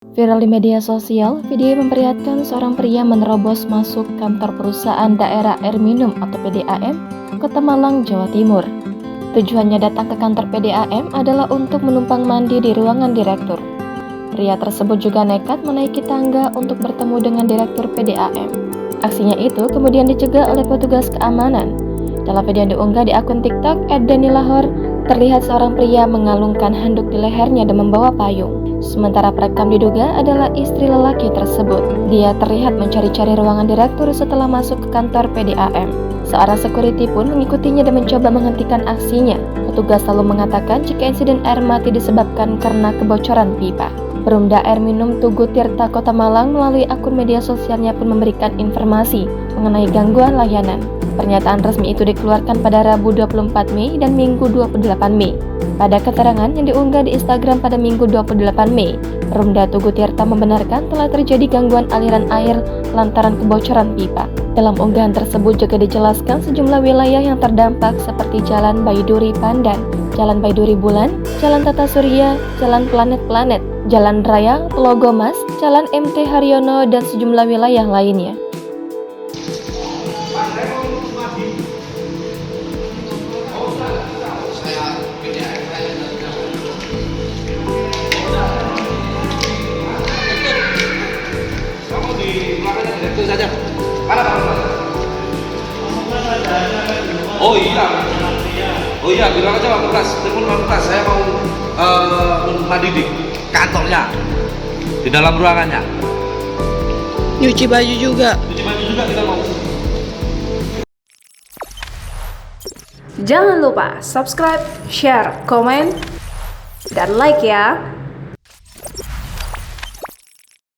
Viral di media sosial, video yang memperlihatkan seorang pria menerobos masuk kantor perusahaan daerah air minum atau PDAM, Kota Malang, Jawa Timur. Tujuannya datang ke kantor PDAM adalah untuk menumpang mandi di ruangan direktur. Pria tersebut juga nekat menaiki tangga untuk bertemu dengan direktur PDAM. Aksinya itu kemudian dicegah oleh petugas keamanan. Dalam video yang diunggah di akun TikTok @danilahor, terlihat seorang pria mengalungkan handuk di lehernya dan membawa payung. Sementara perekam diduga adalah istri lelaki tersebut. Dia terlihat mencari-cari ruangan direktur setelah masuk ke kantor PDAM. Seorang security pun mengikutinya dan mencoba menghentikan aksinya. Petugas lalu mengatakan jika insiden air mati disebabkan karena kebocoran pipa. Perumda Air Minum Tugu Tirta Kota Malang melalui akun media sosialnya pun memberikan informasi mengenai gangguan layanan. Pernyataan resmi itu dikeluarkan pada Rabu 24 Mei dan Minggu 28 Mei. Pada keterangan yang diunggah di Instagram pada Minggu 28 Mei, Perumda Tugu Tirta membenarkan telah terjadi gangguan aliran air lantaran kebocoran pipa. Dalam unggahan tersebut juga dijelaskan sejumlah wilayah yang terdampak seperti Jalan Baiduri Pandan, Jalan Baiduri Bulan, Jalan Tata Surya, Jalan Planet-Planet, Jalan Raya Telogomas, Jalan MT Haryono, dan sejumlah wilayah lainnya. Direktur saja. Mana Pak? Oh iya, bilang aja Pak Pras. Telepon Pak Pras, saya mau mandi di kantornya, di dalam ruangannya. Nyuci baju juga. Cuci baju juga kita mau. Jangan lupa subscribe, share, komen, dan like ya.